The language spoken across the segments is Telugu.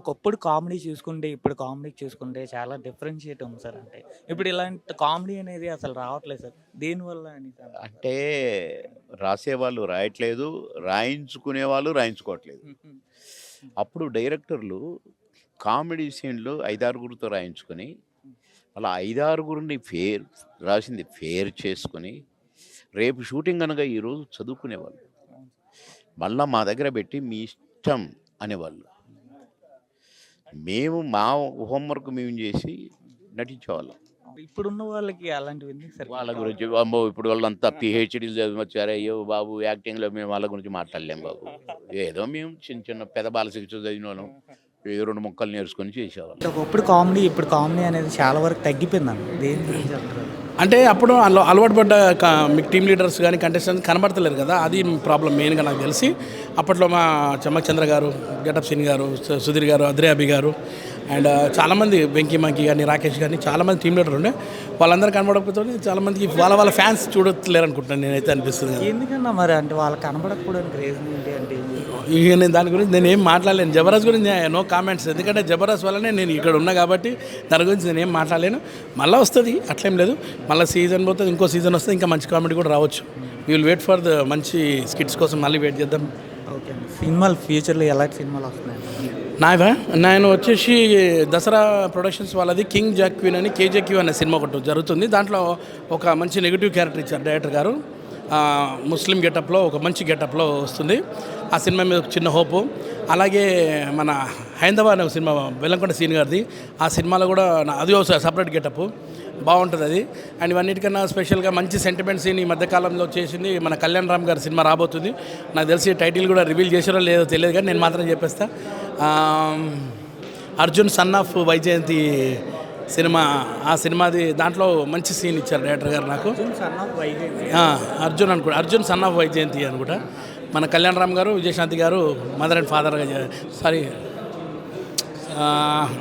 ఒకప్పుడు కామెడీ చూసుకుంటే, ఇప్పుడు కామెడీ చూసుకుంటే చాలా డిఫరెన్షియేట్ ఉంది సార్. అంటే ఇప్పుడు ఇలాంటి కామెడీ అనేది అసలు రావట్లేదు సార్. దేనివల్ల అని సార్? అంటే రాసేవాళ్ళు రాయట్లేదు, రాయించుకునేవాళ్ళు రాయించుకోవట్లేదు. హుహు. అప్పుడు డైరెక్టర్లు కామెడీ సీన్‌లు 5, 6గురితో రాయించుకొని, అలా 5, 6గురిని రాసింది ఫేర్ చేసుకొని, రేపు షూటింగ్ అనగా ఈరోజు చదువుకునేవాళ్ళు. అవును. మళ్ళా మా దగ్గర పెట్టి మీ ఇష్టం అనేవాళ్ళు. మేము మా హోంవర్క్ మేము చేసి నటించేవాళ్ళం. ఇప్పుడున్న వాళ్ళకి అలాంటివి ఎందుకు సార్? వాళ్ళ గురించి అమ్మో! ఇప్పుడు వాళ్ళంతా పీహెచ్‌డీలు చదివొచ్చారు. అయ్యో బాబు! యాక్టింగ్‌లో మేము వాళ్ళ గురించి మాట్లాడలేం బాబు. ఏదో మేము చిన్న చిన్న పెద్ద బాలశిక్ష చదివినోళ్ళం. ఏ 2 ముక్కలు నేర్చుకొని చేసేవాళ్ళం. ఒకప్పుడు కామెడీ, ఇప్పుడు కామెడీ అనేది చాలా వరకు తగ్గిపోయిందండి. దేని గురించి అంటారు? అంటే అప్పుడు అలవాటు పడ్డ మీకు టీమ్ లీడర్స్ కానీ కంటెస్టెంట్స్ కనబడతలేరు కదా, అది ప్రాబ్లం మెయిన్గా నాకు తెలిసి. అప్పట్లో మా చెమ్మక్ చంద్ర గారు, గెటప్ సీన్ గారు, సుధీర్ గారు, అద్రే అభి గారు అండ్ చాలామంది వెంకీ మంకీ కానీ, రాకేష్ కానీ చాలామంది టీమ్ లీడర్ ఉండే. వాళ్ళందరూ కనబడకపోతే చాలామందికి వాళ్ళ ఫ్యాన్స్ చూడట్లేరు అనుకుంటున్నాను నేనైతే, అనిపిస్తుంది కదా. ఎందుకన్నా మరి అంటే వాళ్ళు కనబడకపోవడానికి రీజన్ ఏంటి అంటే? ఇక నేను దాని గురించి నేను ఏం మాట్లాడలేను. జబర్దస్త్ గురించి నో కామెంట్స్, ఎందుకంటే జబర్దస్త్ వల్లనే నేను ఇక్కడ ఉన్నా కాబట్టి దాని గురించి నేను ఏం మాట్లాడలేను. మళ్ళీ వస్తుంది, అట్లేం లేదు. మళ్ళీ సీజన్ పోతుంది, ఇంకో సీజన్ వస్తుంది, ఇంకా మంచి కామెడీ కూడా రావచ్చు. We will wait for the మంచి స్కిట్స్ కోసం మళ్ళీ వెయిట్ చేద్దాం. ఓకే అండి. సినిమాలు ఫ్యూచర్లో ఎలాంటి సినిమాలు వస్తున్నాయి? నేను వచ్చేసి దసరా ప్రొడక్షన్స్ వాళ్ళది కింగ్ జాక్ క్వీన్ అని కేజేక్యూ అనే సినిమా ఒకటి జరుగుతుంది. దాంట్లో ఒక మంచి నెగిటివ్ క్యారెక్టర్ ఇచ్చారు డైరెక్టర్ గారు. ముస్లిం గెటప్లో ఒక మంచి గెటప్లో వస్తుంది. ఆ సినిమా మీద ఒక చిన్న హోపు. అలాగే మన హైందవ అనే ఒక సినిమా వెల్లంకొండ సీన్ గారిది, ఆ సినిమాలో కూడా అది ఒక సపరేట్ గెటప్ బాగుంటుంది అది. అండ్ ఇవన్నిటికన్నా స్పెషల్గా మంచి సెంటిమెంట్ సీన్ ఈ మధ్యకాలంలో చేసింది మన కళ్యాణ్ రామ్ గారి సినిమా రాబోతుంది. నాకు తెలిసి టైటిల్ కూడా రివీల్ చేసారో లేదో తెలియదు, కానీ నేను మాత్రం చెప్పేస్తా. Arjun son of Vyjayanthi cinema, ఆ సినిమాది దాంట్లో మంచి సీన్ ఇచ్చారు డైరెక్టర్ గారు నాకు. అర్జున్ సన్ ఆఫ్ వైజయంతి అనుకుంటా. మన కళ్యాణ్ రామ్ గారు, విజయశాంతి గారు మదర్ అండ్ ఫాదర్గా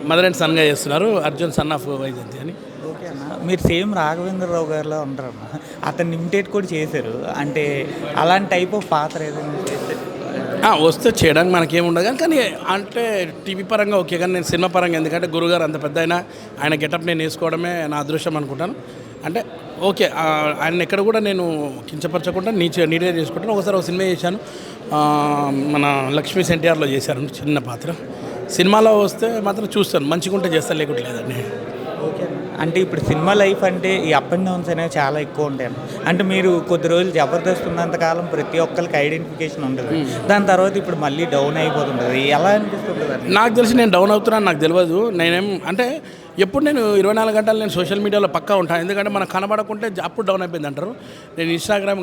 మదర్ అండ్ సన్గా చేస్తున్నారు, అర్జున్ సన్ ఆఫ్ వైజయంతి అని. ఓకే అన్న, మీరు సేమ్ రాఘవేంద్రరావు గారిలో ఉంటారన్న. అతన్ని ఇమిటేట్ కూడా చేశారు. అంటే అలాంటి టైప్ ఆఫ్ పాత్ర ఏదైనా చేస్తే వస్తే చేయడానికి మనకేముండదు, కానీ అంటే టీవీ పరంగా ఓకే, కానీ నేను సినిమా పరంగా, ఎందుకంటే గురుగారు అంత పెద్ద ఆయన గెటప్ నేను వేసుకోవడమే నా అదృష్టం అనుకుంటాను. అంటే ఓకే, ఆయన ఎక్కడ కూడా నేను కించపరచకుండా నీట్గా చేసుకుంటాను. ఒకసారి ఒక సినిమా చేశాను, మన లక్ష్మీ ఎన్టీఆర్లో చేశాను చిన్న పాత్ర. సినిమాలో వస్తే మాత్రం చూస్తాను, మంచిగా ఉంటే చేస్తాను, లేకుంటే లేదండి. ఓకే అన్న. అంటే ఇప్పుడు సినిమా లైఫ్ అంటే ఈ అప్ అండ్ డౌన్స్ అనేవి చాలా ఎక్కువ ఉంటాయి. అంటే మీరు కొద్ది రోజులు జబర్దస్త్ ఉన్నంతకాలం ప్రతి ఒక్కరికి ఐడెంటిఫికేషన్ ఉంటుంది. దాని తర్వాత ఇప్పుడు మళ్ళీ డౌన్ అయిపోతుంటుంది. ఎలా అనిపిస్తుంటుంది? నాకు తెలిసి నేను డౌన్ అవుతున్నాను నాకు తెలియదు. నేనేం అంటే ఎప్పుడు నేను 24 గంటలు నేను సోషల్ మీడియాలో పక్కా ఉంటాను, ఎందుకంటే మనకు కనబడకుంటే అప్పుడు డౌన్ అయిపోయింది అంటారు. నేను ఇన్స్టాగ్రామ్